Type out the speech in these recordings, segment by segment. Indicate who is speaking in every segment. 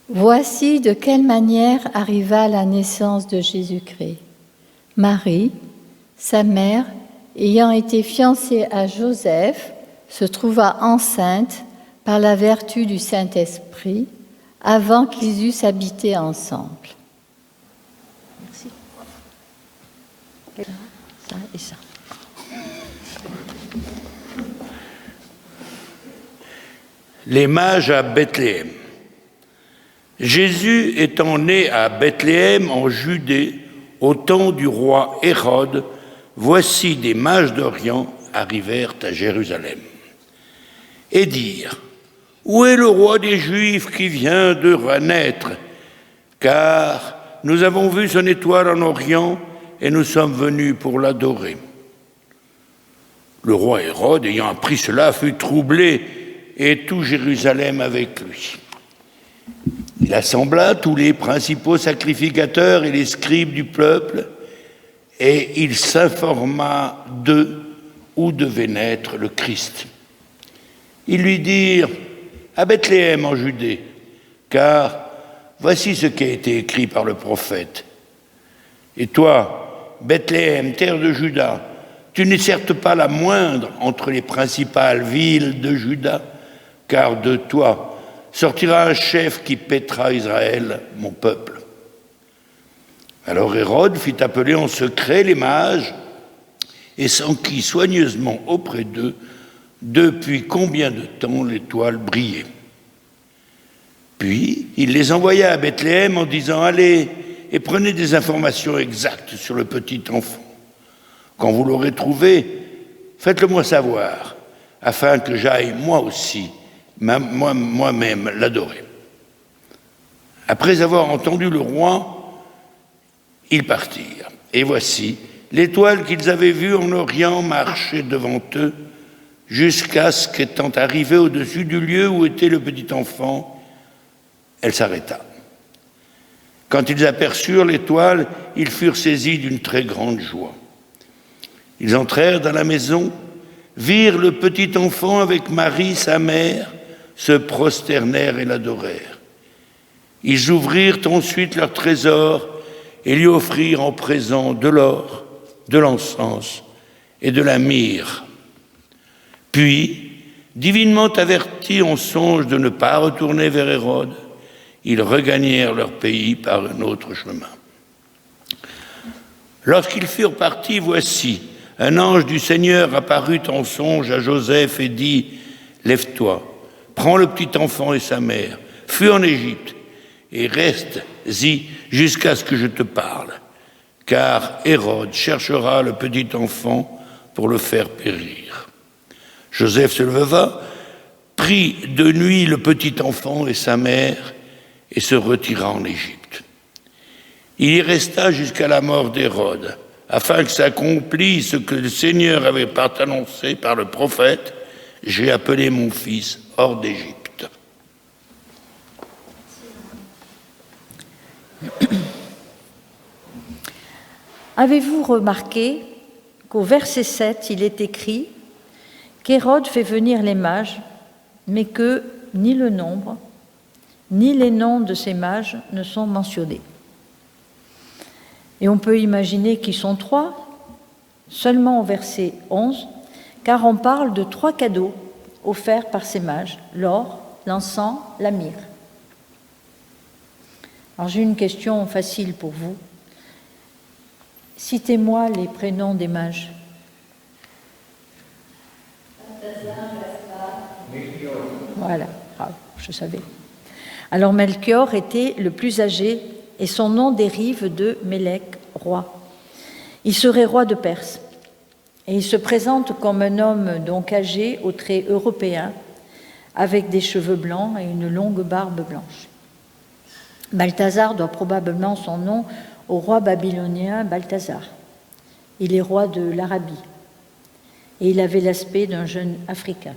Speaker 1: Voici de quelle manière arriva la naissance de Jésus-Christ. Marie, sa mère, ayant été fiancée à Joseph, se trouva enceinte par la vertu du Saint-Esprit avant qu'ils eussent habité ensemble.
Speaker 2: Merci. Ça et ça.
Speaker 3: Les mages à Bethléem. Jésus étant né à Bethléem en Judée, au temps du roi Hérode, voici des mages d'Orient arrivèrent à Jérusalem et dirent : où est le roi des Juifs qui vient de renaître ? Car nous avons vu son étoile en Orient et nous sommes venus pour l'adorer. Le roi Hérode, ayant appris cela, fut troublé et tout Jérusalem avec lui. Il assembla tous les principaux sacrificateurs et les scribes du peuple, et il s'informa d'eux où devait naître le Christ. Ils lui dirent : à Bethléem en Judée, car voici ce qui a été écrit par le prophète. Et toi, Bethléem, terre de Juda, tu n'es certes pas la moindre entre les principales villes de Juda, car de toi sortira un chef qui paîtra Israël, mon peuple. Alors Hérode fit appeler en secret les mages et s'enquit soigneusement auprès d'eux depuis combien de temps l'étoile brillait. Puis il les envoya à Bethléem en disant : allez et prenez des informations exactes sur le petit enfant. Quand vous l'aurez trouvé, faites-le moi savoir, afin que j'aille moi aussi moi-même l'adorer. Après avoir entendu le roi, ils partirent. Et voici, l'étoile qu'ils avaient vue en Orient marchait devant eux, jusqu'à ce qu'étant arrivée au-dessus du lieu où était le petit enfant, elle s'arrêta. Quand ils aperçurent l'étoile, ils furent saisis d'une très grande joie. Ils entrèrent dans la maison, virent le petit enfant avec Marie, sa mère, se prosternèrent et l'adorèrent. Ils ouvrirent ensuite leur trésor et lui offrirent en présent de l'or, de l'encens et de la myrrhe. Puis, divinement avertis en songe de ne pas retourner vers Hérode, ils regagnèrent leur pays par un autre chemin. Lorsqu'ils furent partis, voici, un ange du Seigneur apparut en songe à Joseph et dit : lève-toi, prends le petit enfant et sa mère, fuis en Égypte et reste-y jusqu'à ce que je te parle, car Hérode cherchera le petit enfant pour le faire périr. Joseph se leva, prit de nuit le petit enfant et sa mère et se retira en Égypte. Il y resta jusqu'à la mort d'Hérode, afin que s'accomplisse ce que le Seigneur avait annoncé par le prophète : j'ai appelé mon fils hors d'Égypte.
Speaker 2: Avez-vous remarqué qu'au verset 7, il est écrit qu'Hérode fait venir les mages, mais que ni le nombre, ni les noms de ces mages ne sont mentionnés. Et on peut imaginer qu'ils sont 3, seulement au verset 11, car on parle de 3 cadeaux offerts par ces mages, l'or, l'encens, la myrrhe. Alors j'ai une question facile pour vous. Citez-moi les prénoms des mages. Voilà, bravo, je savais. Alors Melchior était le plus âgé et son nom dérive de Mélec, roi. Il serait roi de Perse et il se présente comme un homme donc âgé, aux traits européens, avec des cheveux blancs et une longue barbe blanche. Balthazar doit probablement son nom au roi babylonien Balthazar. Il est roi de l'Arabie et il avait l'aspect d'un jeune Africain.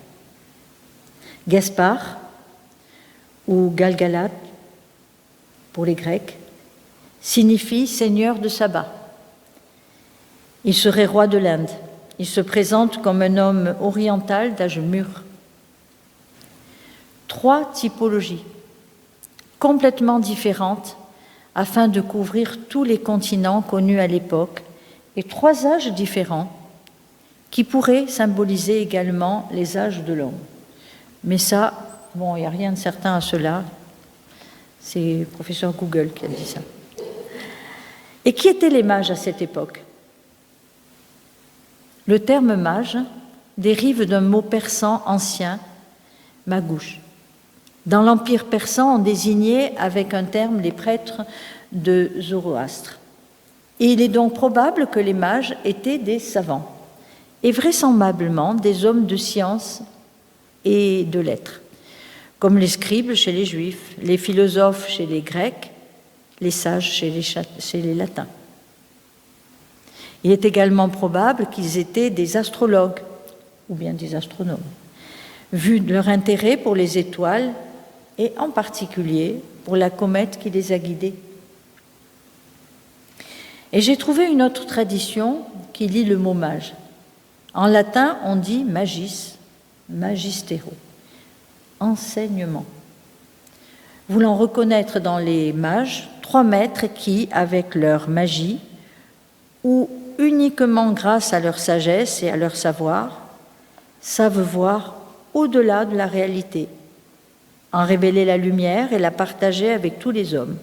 Speaker 2: Gaspard, ou Galgalate pour les Grecs, signifie seigneur de Saba. Il serait roi de l'Inde. Il se présente comme un homme oriental d'âge mûr. 3 typologies. complètement différentes, afin de couvrir tous les continents connus à l'époque, et 3 âges différents, qui pourraient symboliser également les âges de l'homme. Mais ça, bon, il n'y a rien de certain à cela. C'est le professeur Google qui a dit ça. Et qui étaient les mages à cette époque? Le terme mage dérive d'un mot persan ancien, magouche. Dans l'Empire persan, on désignait avec un terme les prêtres de Zoroastre. Et il est donc probable que les mages étaient des savants, et vraisemblablement des hommes de science et de lettres, comme les scribes chez les Juifs, les philosophes chez les Grecs, les sages chez les Latins. Il est également probable qu'ils étaient des astrologues ou bien des astronomes, vu leur intérêt pour les étoiles et en particulier pour la comète qui les a guidés. Et j'ai trouvé une autre tradition qui lie le mot mage. En latin, on dit magis, magistero, enseignement. Voulant reconnaître dans les mages 3 maîtres qui, avec leur magie, ou uniquement grâce à leur sagesse et à leur savoir, savent voir au-delà de la réalité, en révéler la lumière et la partager avec tous les hommes.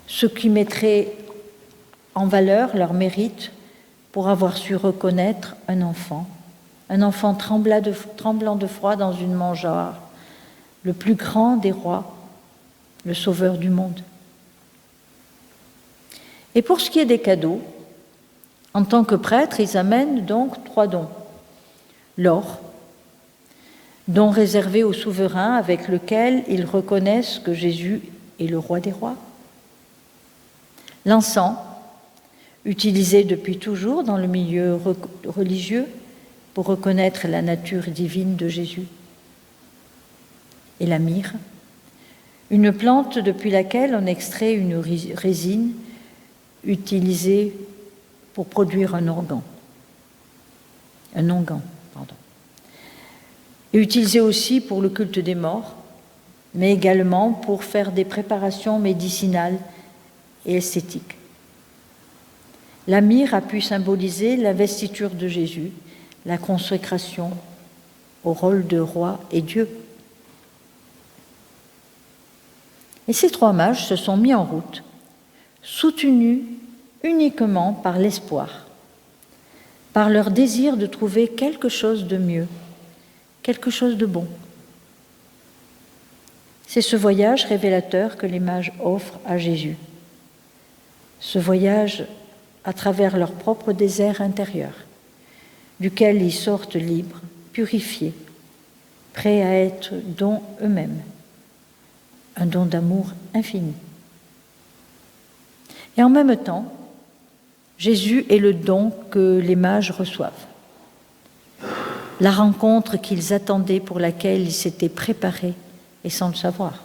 Speaker 2: Ce qui mettrait en valeur leur mérite pour avoir su reconnaître un enfant tremblant de froid dans une mangeoire, le plus grand des rois, le sauveur du monde. Et pour ce qui est des cadeaux, en tant que prêtres, ils amènent donc 3 dons. L'or, don réservé au souverain avec lequel ils reconnaissent que Jésus est le roi des rois. L'encens, utilisé depuis toujours dans le milieu religieux pour reconnaître la nature divine de Jésus. Et la myrrhe, une plante depuis laquelle on extrait une résine utilisée pour produire un onguent, et utilisée aussi pour le culte des morts, mais également pour faire des préparations médicinales et esthétiques. La myrrhe a pu symboliser l'investiture de Jésus, la consécration au rôle de roi et Dieu. Et ces 3 mages se sont mis en route, soutenus uniquement par l'espoir, par leur désir de trouver quelque chose de mieux, quelque chose de bon. C'est ce voyage révélateur que les mages offrent à Jésus. Ce voyage à travers leur propre désert intérieur, duquel ils sortent libres, purifiés, prêts à être don eux-mêmes, un don d'amour infini. Et en même temps, Jésus est le don que les mages reçoivent, la rencontre qu'ils attendaient, pour laquelle ils s'étaient préparés et sans le savoir.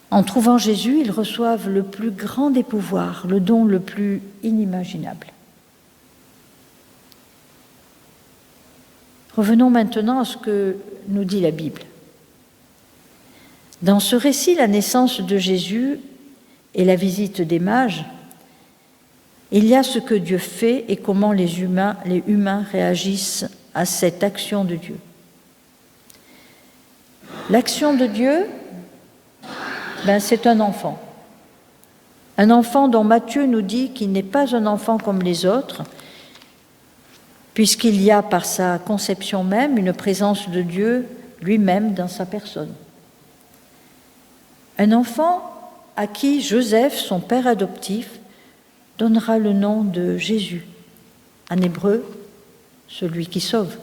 Speaker 2: En trouvant Jésus, ils reçoivent le plus grand des pouvoirs, le don le plus inimaginable. Revenons maintenant à ce que nous dit la Bible. Dans ce récit, la naissance de Jésus et la visite des mages, il y a ce que Dieu fait et comment les humains réagissent à cette action de Dieu. L'action de Dieu, c'est un enfant dont Matthieu nous dit qu'il n'est pas un enfant comme les autres, puisqu'il y a par sa conception même une présence de Dieu lui-même dans sa personne. Un enfant à qui Joseph, son père adoptif, donnera le nom de Jésus, en hébreu, celui qui sauve.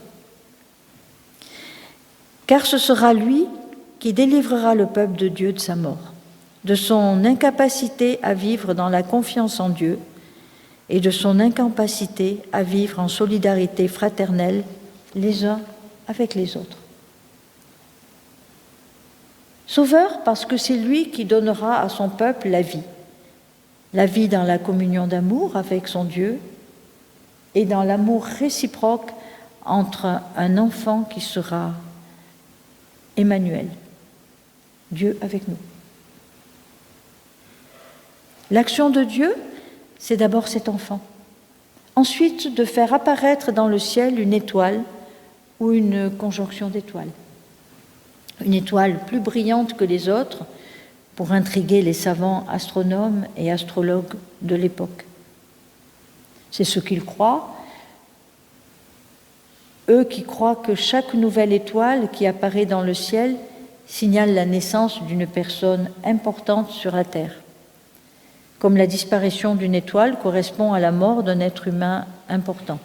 Speaker 2: Car ce sera lui qui délivrera le peuple de Dieu de sa mort, de son incapacité à vivre dans la confiance en Dieu et de son incapacité à vivre en solidarité fraternelle les uns avec les autres. Sauveur parce que c'est lui qui donnera à son peuple la vie dans la communion d'amour avec son Dieu et dans l'amour réciproque entre un enfant qui sera Emmanuel, Dieu avec nous. L'action de Dieu, c'est d'abord cet enfant. Ensuite, de faire apparaître dans le ciel une étoile ou une conjonction d'étoiles. Une étoile plus brillante que les autres pour intriguer les savants astronomes et astrologues de l'époque. C'est ce qu'ils croient, eux qui croient que chaque nouvelle étoile qui apparaît dans le ciel signale la naissance d'une personne importante sur la Terre, comme la disparition d'une étoile correspond à la mort d'un être humain important.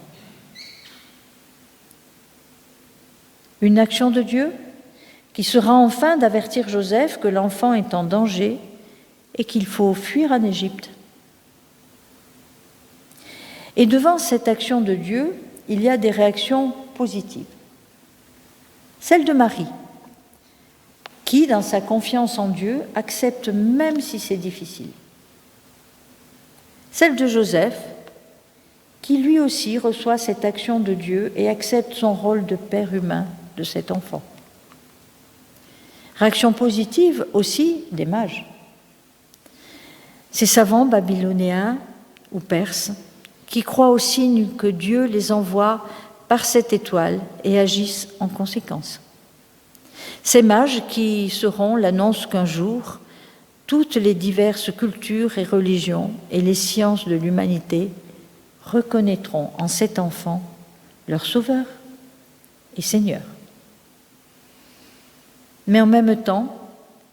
Speaker 2: Une action de Dieu qui sera enfin d'avertir Joseph que l'enfant est en danger et qu'il faut fuir en Égypte. Et devant cette action de Dieu, il y a des réactions positives. Celle de Marie, qui, dans sa confiance en Dieu, accepte même si c'est difficile. Celle de Joseph, qui lui aussi reçoit cette action de Dieu et accepte son rôle de père humain de cet enfant. Réaction positive aussi des mages. Ces savants babyloniens ou perses qui croient au signe que Dieu les envoie par cette étoile et agissent en conséquence. Ces mages qui seront l'annonce qu'un jour, toutes les diverses cultures et religions et les sciences de l'humanité reconnaîtront en cet enfant leur Sauveur et Seigneur. Mais en même temps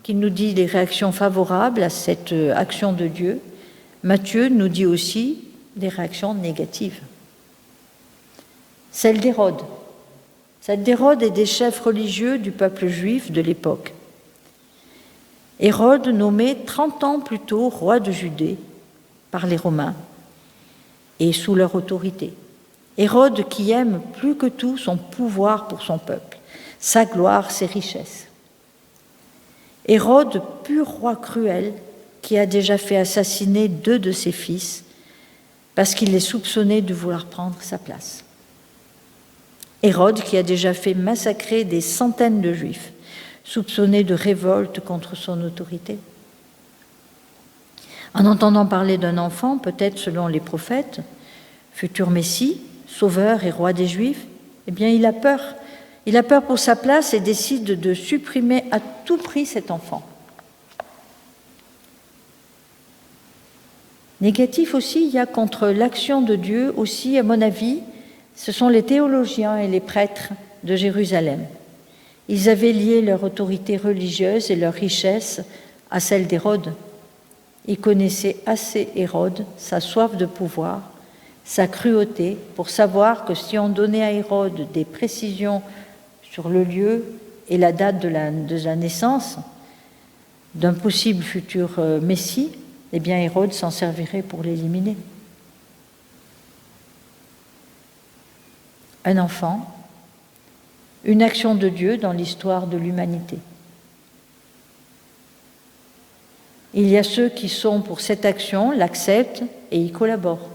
Speaker 2: qu'il nous dit les réactions favorables à cette action de Dieu, Matthieu nous dit aussi des réactions négatives. Celle d'Hérode. Celle d'Hérode et des chefs religieux du peuple juif de l'époque. Hérode, nommé 30 ans plus tôt roi de Judée par les Romains et sous leur autorité. Hérode qui aime plus que tout son pouvoir pour son peuple, sa gloire, ses richesses. Hérode, pur roi cruel, qui a déjà fait assassiner 2 de ses fils parce qu'il les soupçonnait de vouloir prendre sa place. Hérode qui a déjà fait massacrer des centaines de Juifs, soupçonnés de révolte contre son autorité. En entendant parler d'un enfant, peut-être selon les prophètes, futur Messie, sauveur et roi des Juifs, eh bien il a peur. Il a peur pour sa place et décide de supprimer à tout prix cet enfant. Négatif aussi, il y a contre l'action de Dieu aussi, à mon avis, ce sont les théologiens et les prêtres de Jérusalem. Ils avaient lié leur autorité religieuse et leur richesse à celle d'Hérode. Ils connaissaient assez Hérode, sa soif de pouvoir, sa cruauté, pour savoir que si on donnait à Hérode des précisions sur le lieu et la date de la naissance d'un possible futur Messie, eh bien Hérode s'en servirait pour l'éliminer. Un enfant, une action de Dieu dans l'histoire de l'humanité. Il y a ceux qui sont pour cette action, l'acceptent et y collaborent.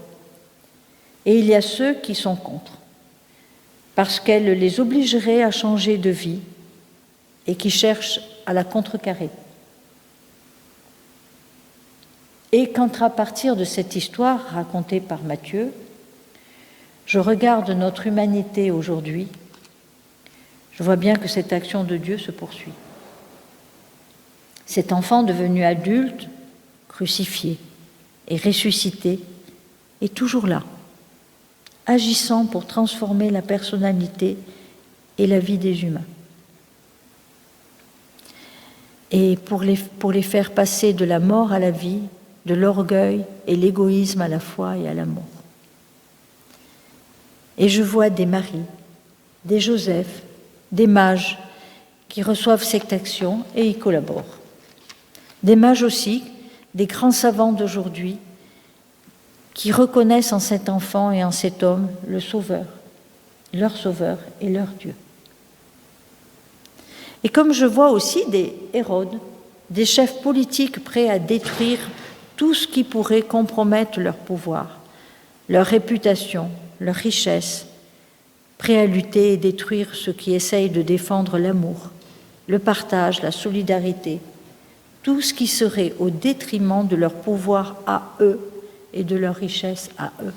Speaker 2: Et il y a ceux qui sont contre, parce qu'elle les obligerait à changer de vie et qui cherchent à la contrecarrer. Et quand à partir de cette histoire racontée par Matthieu, je regarde notre humanité aujourd'hui, je vois bien que cette action de Dieu se poursuit. Cet enfant devenu adulte, crucifié et ressuscité, est toujours là, agissant pour transformer la personnalité et la vie des humains. Et pour les faire passer de la mort à la vie, de l'orgueil et l'égoïsme à la foi et à l'amour. Et je vois des Maries, des Joseph, des mages qui reçoivent cette action et y collaborent. Des mages aussi, des grands savants d'aujourd'hui, qui reconnaissent en cet enfant et en cet homme le Sauveur et leur Dieu. Et comme je vois aussi des Hérodes, des chefs politiques prêts à détruire tout ce qui pourrait compromettre leur pouvoir, leur réputation, leur richesse, prêts à lutter et détruire ceux qui essayent de défendre l'amour, le partage, la solidarité tout ce qui serait au détriment de leur pouvoir à eux et de leur richesse à eux.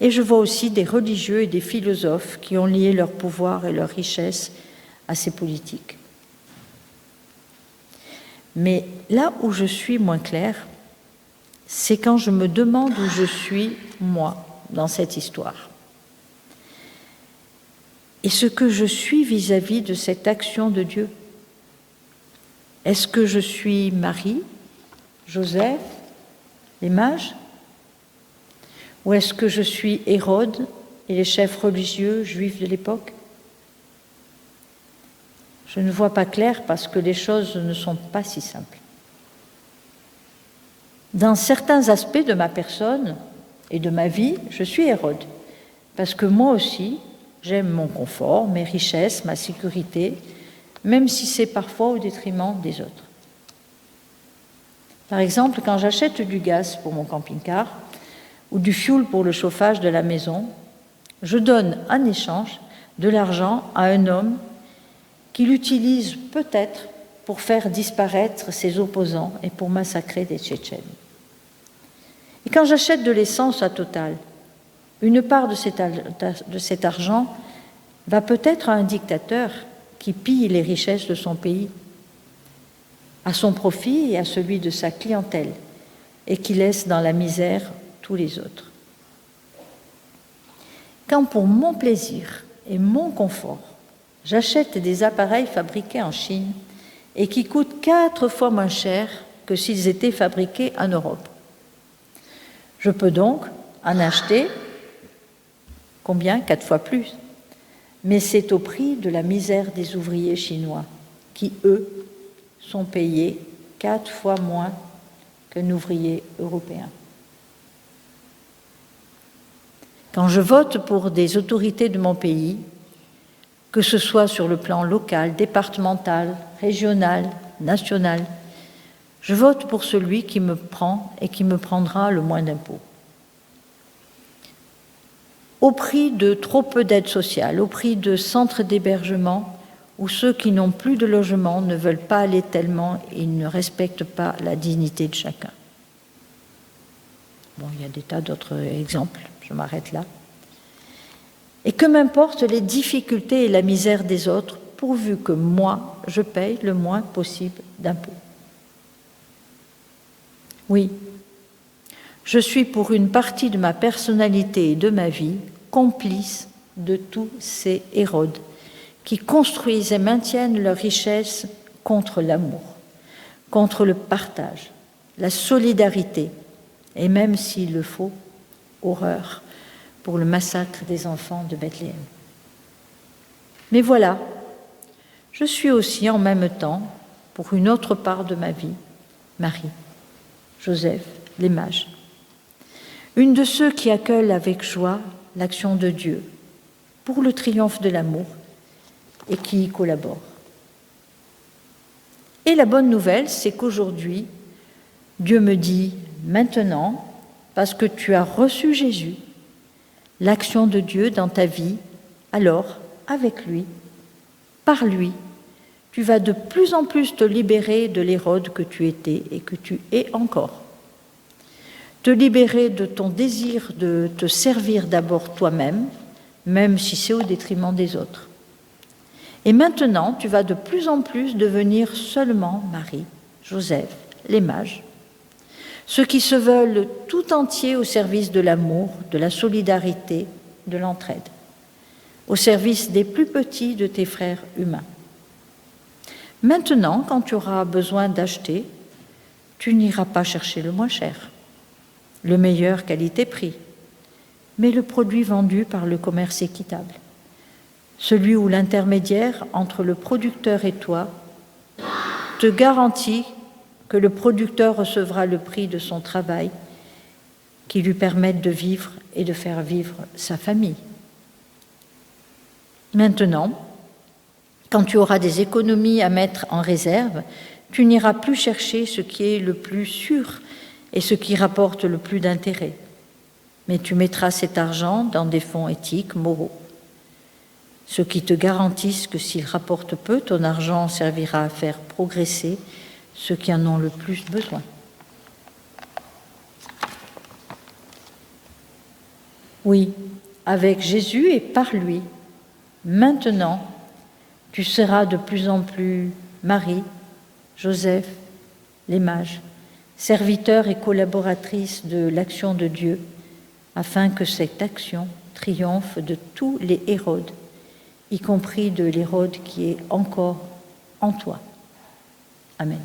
Speaker 2: Et je vois aussi des religieux et des philosophes qui ont lié leur pouvoir et leur richesse à ces politiques. Mais là où je suis moins claire, c'est quand je me demande où je suis, moi, dans cette histoire. Et ce que je suis vis-à-vis de cette action de Dieu. Est-ce que je suis Marie, Joseph, les mages? Ou est-ce que je suis Hérode et les chefs religieux juifs de l'époque? Je ne vois pas clair parce que les choses ne sont pas si simples. Dans certains aspects de ma personne et de ma vie, je suis Hérode, parce que moi aussi, j'aime mon confort, mes richesses, ma sécurité, même si c'est parfois au détriment des autres. Par exemple, quand j'achète du gaz pour mon camping-car ou du fioul pour le chauffage de la maison, je donne en échange de l'argent à un homme qui l'utilise peut-être pour faire disparaître ses opposants et pour massacrer des Tchétchènes. Et quand j'achète de l'essence à Total, une part de cet argent va peut-être à un dictateur qui pille les richesses de son pays, à son profit et à celui de sa clientèle, et qui laisse dans la misère tous les autres. Quand pour mon plaisir et mon confort, j'achète des appareils fabriqués en Chine et qui coûtent 4 fois moins cher que s'ils étaient fabriqués en Europe, je peux donc en acheter, combien? 4 fois plus. Mais c'est au prix de la misère des ouvriers chinois, qui, eux, sont payés 4 fois moins qu'un ouvrier européen. Quand je vote pour des autorités de mon pays, que ce soit sur le plan local, départemental, régional, national, je vote pour celui qui me prend et qui me prendra le moins d'impôts. Au prix de trop peu d'aide sociale, au prix de centres d'hébergement où ceux qui n'ont plus de logement ne veulent pas aller tellement et ne respectent pas la dignité de chacun. Bon, il y a des tas d'autres exemples, je m'arrête là. Et que m'importent les difficultés et la misère des autres, pourvu que moi, je paye le moins possible d'impôts. Oui, je suis pour une partie de ma personnalité et de ma vie complice de tous ces Hérodes qui construisent et maintiennent leur richesse contre l'amour, contre le partage, la solidarité et même s'il le faut, horreur pour le massacre des enfants de Bethléem. Mais voilà, je suis aussi en même temps, pour une autre part de ma vie, Marie, Joseph, les mages. Une de ceux qui accueillent avec joie l'action de Dieu pour le triomphe de l'amour et qui y collaborent. Et la bonne nouvelle, c'est qu'aujourd'hui, Dieu me dit maintenant, parce que tu as reçu Jésus, l'action de Dieu dans ta vie, alors, avec lui, par lui, tu vas de plus en plus te libérer de l'Hérode que tu étais et que tu es encore. Te libérer de ton désir de te servir d'abord toi-même, même si c'est au détriment des autres. Et maintenant, tu vas de plus en plus devenir seulement Marie, Joseph, les mages, ceux qui se veulent tout entiers au service de l'amour, de la solidarité, de l'entraide, au service des plus petits de tes frères humains. Maintenant, quand tu auras besoin d'acheter, tu n'iras pas chercher le moins cher, le meilleur qualité-prix, mais le produit vendu par le commerce équitable, celui où l'intermédiaire entre le producteur et toi te garantit que le producteur recevra le prix de son travail qui lui permette de vivre et de faire vivre sa famille. Maintenant, quand tu auras des économies à mettre en réserve, tu n'iras plus chercher ce qui est le plus sûr et ce qui rapporte le plus d'intérêt, mais tu mettras cet argent dans des fonds éthiques, moraux. ceux qui te garantissent que s'il rapporte peu, ton argent servira à faire progresser ceux qui en ont le plus besoin. Oui, avec Jésus et par lui, maintenant, tu seras de plus en plus Marie, Joseph, les mages, serviteurs et collaboratrices de l'action de Dieu, afin que cette action triomphe de tous les Hérodes, y compris de l'Hérode qui est encore en toi. Amen.